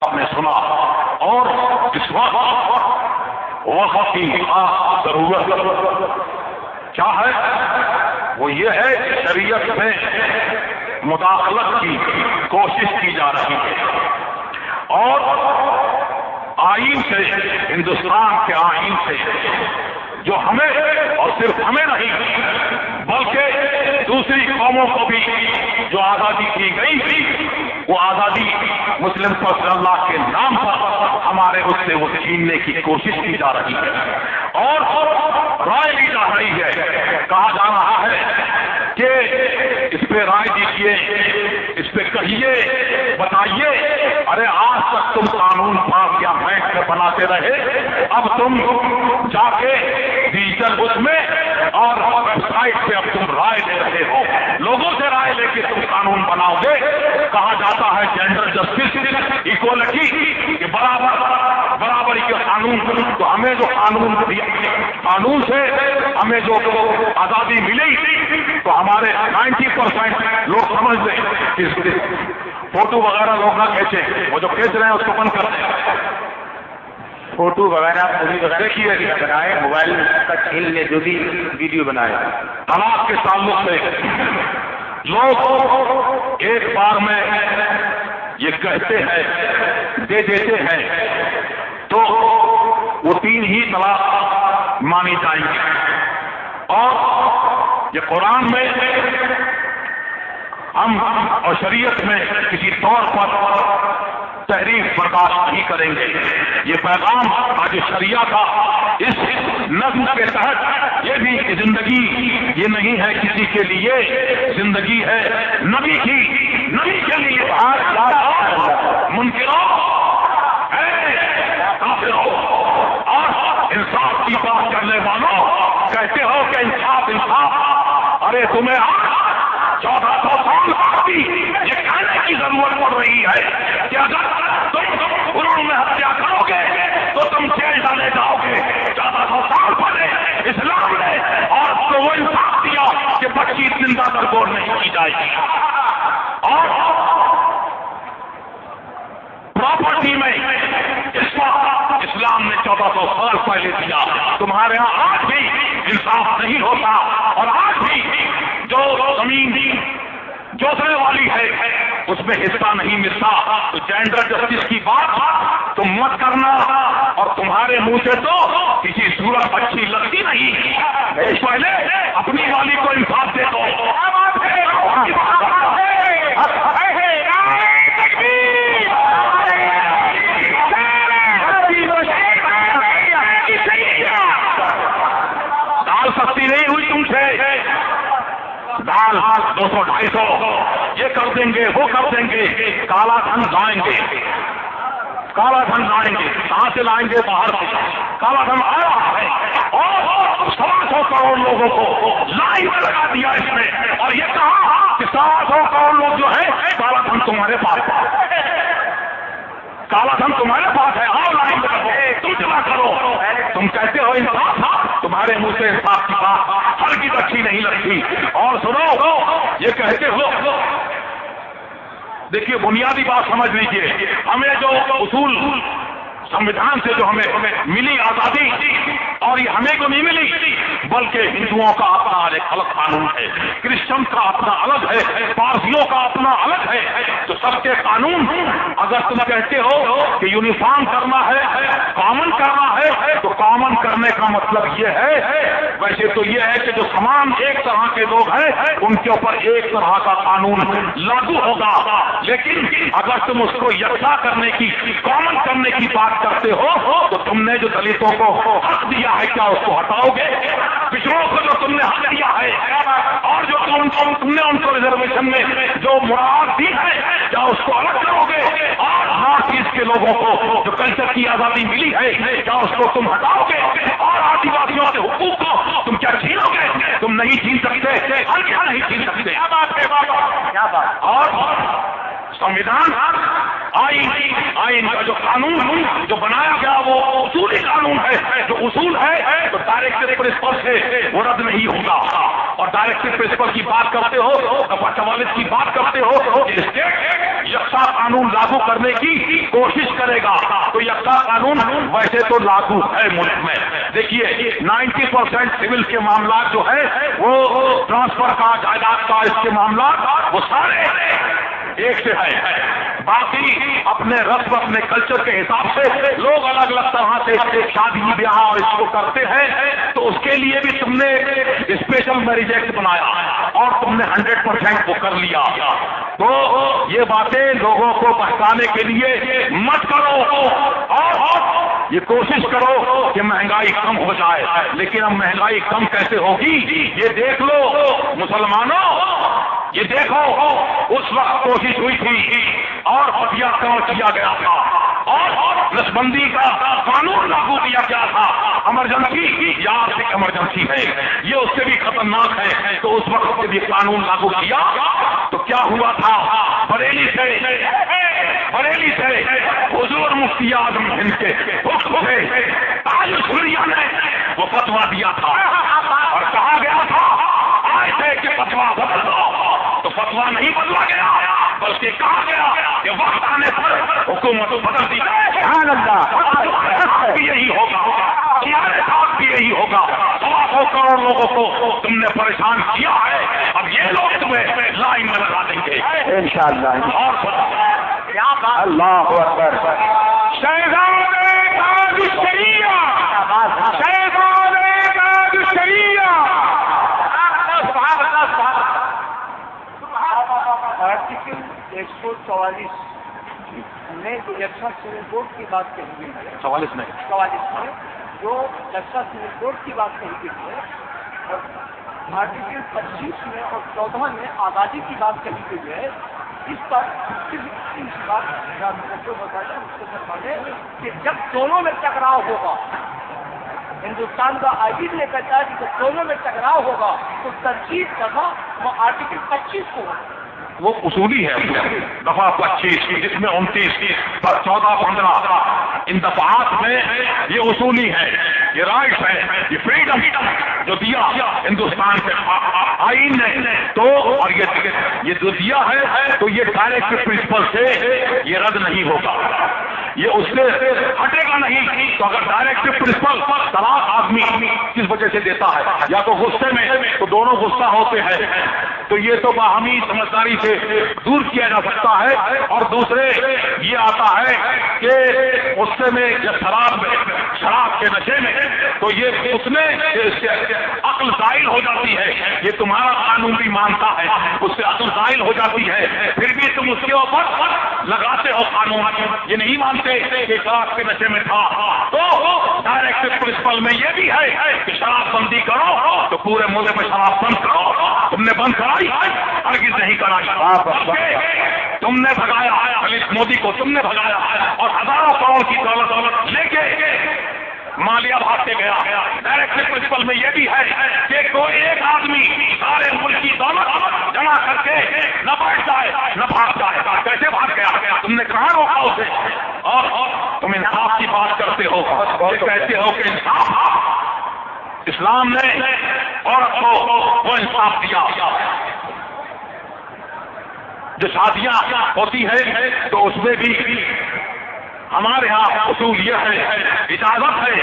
آپ نے سنا، اور اس وقت کی ضرورت کیا ہے؟ وہ یہ ہے کہ شریعت میں مداخلت کی کوشش کی جا رہی ہے، اور آئین سے، ہندوستان کے آئین سے جو ہمیں اور صرف ہمیں نہیں بلکہ دوسری قوموں کو بھی جو آزادی کی گئی تھی، وہ آزادی مسلم صلی اللہ کے نام پر ہمارے اس سے وہ چھیننے کی کوشش کی جا رہی ہے، اور رائے لی جا رہی ہے۔ کہا جا رہا ہے کہ اس پہ رائے دیجیے، اس پہ کہیے، بتائیے۔ ارے آج تک تم قانون پاس یا بینک میں بناتے رہے، اب تم جا کے ڈیجیٹل اس میں اور ویب سائٹ پہ اب تم رائے دے رہے ہو، لوگوں سے رائے لے کے تم قانون بناؤ گے۔ کہا جاتا ہے جینڈر جسٹس، ایکوالٹی، کہ برابری کے قانون، تو ہمیں جو قانون سے ہمیں جو آزادی ملی، تو ہمارے 90% لوگ سمجھ لیں کہ فوٹو وغیرہ لوگ نہ کھینچیں، وہ جو کھینچ رہے ہیں اس کو بند کر دیں۔ فوٹو وغیرہ دیکھیے بنائے، موبائل کا چھین لے، جو بھی ویڈیو بنائے۔ طلاق کے تعلق سے لوگ ایک بار میں یہ کہتے ہیں، دے دیتے ہیں، تو وہ 3 ہی طلاق مانی جائیں گی، اور یہ قرآن میں ہم اور شریعت میں کسی طور پر تحریف برداشت نہیں کریں گے۔ یہ پیغام آج شریعہ کا اس نظم کے تحت یہ بھی کہ زندگی یہ نہیں ہے کسی کے لیے، زندگی ہے نبی کی، نبی کے لیے۔ منکروں کافروں اور انصاف کی بات کرنے والوں کہتے ہو کہ انصاف انصاف، ارے تمہیں 1400 سال بعد بھی یہ کہنے کی ضرورت پڑ رہی ہے کہ اگر تم قرون میں ہتیا کرو گے تو تم جیل ڈالے جاؤ گے۔ 1400 سال پہلے اسلام نے اور تو وہ انصاف دیا کہ بچی زندہ درگور نہیں کی جائے گی، اور پراپرٹی میں اس وقت اسلام نے 1400 سال پہلے دیا۔ تمہارے ہاں آج بھی انصاف نہیں ہوتا، اور آج بھی جو زمین جوتنے والی ہے اس میں حصہ نہیں ملتا۔ تو جینڈر جسٹس کی بات تم مت کرنا، اور تمہارے منہ سے تو کسی صورت اچھی لگتی نہیں۔ پہلے اپنی والی کو انصاف دے دو۔ دال سستی نہیں ہوئی تم سے، دال 200-250 یہ کر دیں گے، وہ کر دیں گے، کالا دھن لائیں گے، کالا دھن لائیں گے۔ کہاں سے لائیں گے؟ باہر سے کالا دھن آ رہا ہے، اور 125 کروڑ لوگوں کو لائن میں لگا دیا اس میں، اور یہ کہا کہ 125 کروڑ لوگ جو ہے کالا دھن تمہارے پاس ہے، کالا دھن تمہارے پاس ہے، آؤ لائن میں لگو، تم جمع کرو۔ تم کہتے ہو انصاف، تمہارے منہ سے انصاف کی بات ہر کی اچھی نہیں لگتی۔ اور سنو، یہ کہتے ہو، دیکھیے بنیادی بات سمجھ لیجئے، ہمیں جو اصول سمویدھان سے جو ہمیں ملی آزادی، اور یہ ہمیں کو نہیں ملی بلکہ ہندوؤں کا اپنا ایک الگ قانون ہے، کرسچن کا اپنا الگ ہے، پارسیوں کا اپنا الگ ہے۔ تو سب کے قانون اگر تم کہتے ہو کہ یونیفارم کرنا ہے، کامن کرنا ہے، تو کامن کرنے کا مطلب یہ ہے، ویسے تو یہ ہے کہ جو سامان ایک طرح کے لوگ ہیں ان کے اوپر ایک طرح کا قانون لاگو ہوگا، لیکن اگر تم اس کو یکساں کرنے کی، کامن کرنے کی بات کرتے ہو تو تم نے جو دلتوں کو حق دیا ہے کیا اس کو ہٹاؤ گے؟ پچھڑوں کو جو تم نے حق دیا ہے اور جو تم نے ان کو ریزرویشن میں جو مراعات دی ہے کیا اس کو الگ کرو گے؟ اور نارتھ ایسٹ کے لوگوں کو جو کلچر کی آزادی ملی ہے کیا اس کو تم ہٹاؤ گے؟ اور آدیواسیوں کے حقوق کو تم کیا چھینو گے؟ تم نہیں چھین سکتے، ہر کیا نہیں چھین سکتے۔ کیا بات ہے، کیا بات۔ اور سمویدھان آئین کا جو قانون جو بنایا گیا وہ اصولی قانون ہے، جو اصول ہے تو ڈائریکٹ پرنسپل سے وہ رد نہیں ہوگا۔ اور ڈائریکٹو پرنسپل کی بات کرتے ہو، دفعہ 44 کی بات کرتے ہو کہ اسٹیٹ یکساں قانون لاگو کرنے کی کوشش کرے گا، تو یکساں قانون ویسے تو لاگو ہے ملک میں. دیکھیے 90% سول کے معاملات جو ہے وہ ٹرانسفر کا، جائیداد کا، اس کے معاملات وہ سارے ایک سے ہے. باقی اپنے رسم اپنے کلچر کے حساب سے لوگ الگ الگ طرح سے شادی بیاہ اور اس کو کرتے ہیں، تو اس کے لیے بھی تم نے اسپیشل میرج ایکٹ بنایا اور تم نے 100% وہ کر لیا. تو یہ باتیں لوگوں کو بہکانے کے لیے مت کرو اور یہ کوشش کرو کہ مہنگائی کم ہو جائے. لیکن اب مہنگائی کم کیسے ہوگی یہ دیکھ لو مسلمانوں، یہ دیکھو اس وقت کوشش ہوئی تھی اور ہتھیار کام کیا گیا تھا اور نسبندی کا قانون لاگو کیا گیا تھا. ایمرجنسی یاد سے ایمرجنسی ہے، یہ اس سے بھی خطرناک ہے. تو اس وقت سے بھی قانون لاگو کیا تو کیا ہوا تھا؟ بریلی سے حضور مفتی اعظم ہند کے حکم سے تاج الشریعہ نے وہ فتویٰ دیا تھا اور کہا گیا تھا آئے تھے کہ فتویٰ بدل دو، تو فتویٰ نہیں بدلا گیا بلکہ کہا گیا کہ وقت آنے پر حکومت بدل دی جائے. سبحان اللہ. بھی یہی ہوگا، تمہارے ساتھ بھی یہی ہوگا. 100 کروڑ لوگوں کو تم نے پریشان کیا ہے، اب یہ لوگ تمہیں لائن میں لگا دیں گے انشاءاللہ. اور کیا بات. اللہ اکبر. شہزادے تاج الشریعہ، شہزادے تاج الشریعہ. آرٹیکل 144 میں جو یکساں سول کوڈ کی بات کہی گئی ہے، 44 میں جو یکساں سول کوڈ کی بات کہی گئی ہے، اور آرٹیکل 25 میں اور 14 میں آزادی کی بات کہی گئی ہے، اس پر صرف اس بات کو بتایا کہ جب دونوں میں ٹکراؤ ہوگا، ہندوستان کا آئین نے کہتا ہے کہ جب دونوں میں ٹکراؤ ہوگا تو ترجیح دفعہ وہ آرٹیکل 25 کو وہ اصولی ہے دفعہ 25 جس میں 29 پر 14 15 ان دفعات میں یہ اصولی ہے، یہ رائٹس ہے، یہ فریڈم جو دیا ہندوستان کے آئین نے. تو اور یہ جو دیا ہے تو یہ ڈائریکٹ پرنسپل سے یہ رد نہیں ہوگا، یہ اس سے ہٹے گا نہیں. تو اگر ڈائریکٹ پرنسپل طلاق آدمی کس وجہ سے دیتا ہے، یا تو غصے میں، تو دونوں غصہ ہوتے ہیں، تو یہ تو باہمی سمجھداری سے دور کیا جا سکتا ہے. اور دوسرے یہ آتا ہے کہ غصے میں یا شراب کے نشے میں، تو یہ اس میں عقل زائل ہو جاتی ہے. یہ تمہارا قانون بھی مانتا ہے، اس سے عقل زائل ہو جاتی ہے، پھر بھی تم اس کے اوپر لگاتے ہو قانون. یہ نہیں مانتے کہ شراب کے نشے میں تھا. تو ڈائریکٹ پرنسپل میں یہ بھی ہے کہ شراب بندی کرو تو پورے ملک میں شراب بند کرو. تم نے بند کرائی؟ ہرگز نہیں کرائی. تم نے بھگایا دلت مودی کو، تم نے بھگایا اور ہزاروں کروڑ کی دولت لے کے مالیہ بھاگتے گیا. ڈائریکٹ پرنسپل میں یہ بھی ہے کہ کوئی ایک آدمی سارے ملک کی دولت جمع کر کے نہ بیٹھ جائے نہ بھاگ جائے. کیسے بھاگ گیا؟ تم نے کہاں روکا اسے؟ اور تم انصاف کی بات کرتے ہو، کہتے ہو کہ انصاف اسلام نے عورت کو وہ انصاف دیا. جو شادیاں ہوتی ہیں تو اس میں بھی ہمارے ہاں اصول یہ ہے، اجازت ہے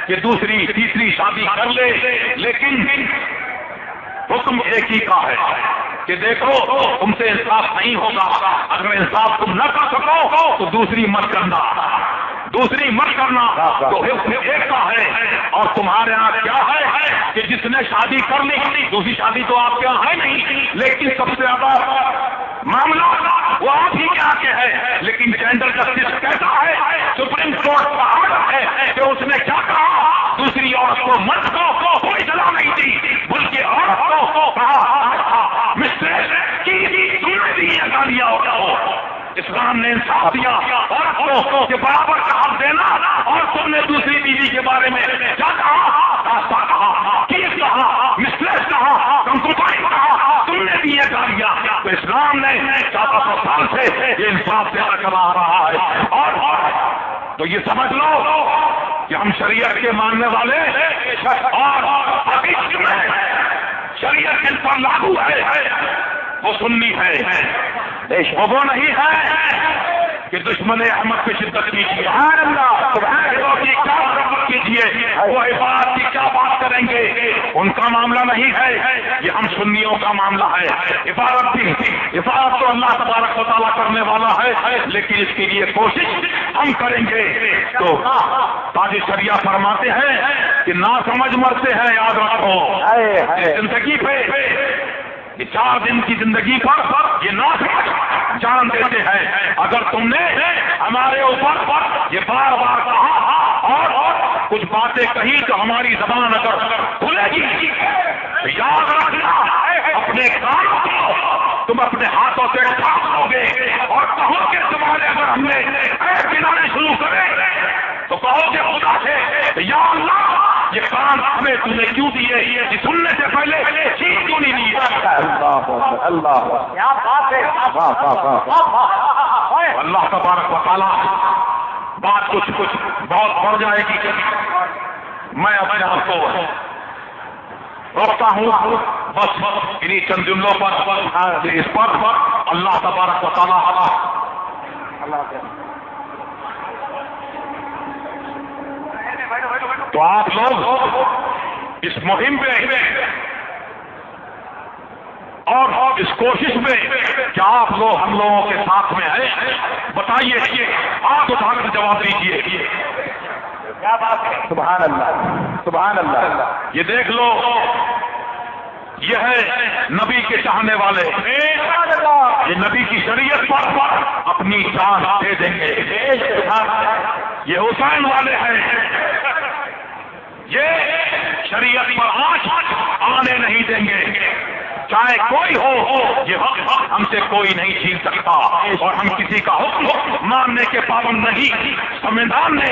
کہ دوسری تیسری شادی کر لے، لیکن حکم ایک ہی کا ہے کہ دیکھو تم سے انصاف نہیں ہوگا، اگر انصاف تم نہ کر سکو تو دوسری مت کرنا، دوسری مت کرنا. تو حکم ایک کا ہے. اور تمہارے یہاں کیا ہے کہ جس نے شادی کر لی، دوسری شادی تو آپ کے یہاں ہے نہیں، لیکن سب سے زیادہ معاملہ وہ آپ ہی کے آگے ہے. لیکن جینڈر جسٹس کہتا ہے، سپریم کورٹ کا آرڈر ہے کہ اس نے کیا کہا، دوسری عورت کو مرد کو کوئی سزا نہیں دی، بلکہ عورت کو کہا مسٹریس کی تمہیں دی یہ گالیاں ہو. اسلام نے انصاف دیا عورت کو کہ برابر کا حق دینا. اور تم نے دوسری بیوی کے بارے میں کیا کہا، کیس کہا، مسٹریس کہا، کنکوبائن کہا، تم نے دی یہ گالیاں. تو اسلام نے 1400 سال سے یہ انصاف دینا کرا رہا ہے. اور تو یہ سمجھ لو کہ ہم شریعت کے ماننے والے اور حقیقت میں شریعت جن پر لاگو ہے وہ سنی ہے، وہ نہیں ہے کہ دشمن احمد پہ شدت کیجیے، سبحان اللہ، سبحان اللہ، کی کیا مرمت کیجیے، وہ عبادت کی کیا بات کریں گے، ان کا معاملہ نہیں ہے، یہ ہم سنیوں کا معاملہ ہے۔ عبادت تو اللہ تبارک و تعالیٰ کرنے والا ہے، لیکن اس کے لیے کوشش ہم کریں گے۔ تو تاج شریعہ فرماتے ہیں کہ نہ سمجھ مرتے ہیں، یاد رکھو زندگی پہ یہ 4 دن کی زندگی پر یہ نہ سمجھ جان دیتے ہیں۔ اگر تم نے ہمارے اوپر یہ بار بار کہا اور کچھ باتیں کہی تو ہماری زبان اگر کھلے گی تو یاد رکھنا اپنے کام کو تم اپنے ہاتھوں سے ڈھانپ لو گے اور کہو کہ تمہارے اگر ہم نے گنانے شروع کرے تو کہو گے خدا سے یا اللہ یہ کام ہمیں تم نے کیوں دیے، یہ سننے سے پہلے چیز کیوں نہیں دی؟ اللہ تبارک و تعالیٰ بات کچھ بہت بڑھ جائے گی، میں اپنے آپ کو روکتا ہوں بس انہیں چند جملوں پر، اس پر اللہ تبارک و تعالیٰ تو آپ لوگ اس مہم پہ اور اس کوشش میں کیا آپ لوگ ہم لوگوں کے ساتھ میں ہیں؟ بتائیے، آپ اٹھا کر جواب دیجیے۔ سبحان اللہ، سبحان اللہ۔ یہ دیکھ لو، یہ ہے نبی کے چاہنے والے، یہ نبی کی شریعت پر اپنی جان دے دیں گے۔ یہ حسین والے ہیں، یہ شریعت پر آنچ آنے نہیں دیں گے، چاہے کوئی ہو، یہ حق ہم سے کوئی نہیں چھین سکتا، اور ہم کسی کا حکم ماننے کے پابند نہیں۔ سنویدھان نے،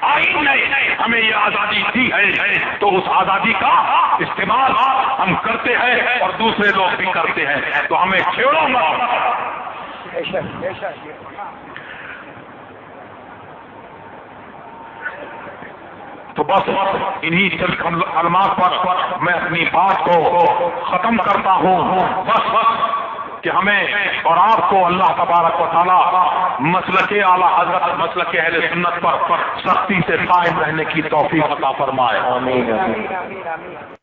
آئین نے ہمیں یہ آزادی دی ہے، تو اس آزادی کا استعمال ہم کرتے ہیں اور دوسرے لوگ بھی کرتے ہیں، تو ہمیں چھیڑو مت۔ تو بس انہی چند کلمات پر میں اپنی بات کو ختم کرتا ہوں، بس کہ ہمیں اور آپ کو اللہ تبارک و تعالی مسلک اعلیٰ حضرت، مسلک اہل سنت پر سختی سے قائم رہنے کی توفیق عطا فرمائے۔ آمین آمین۔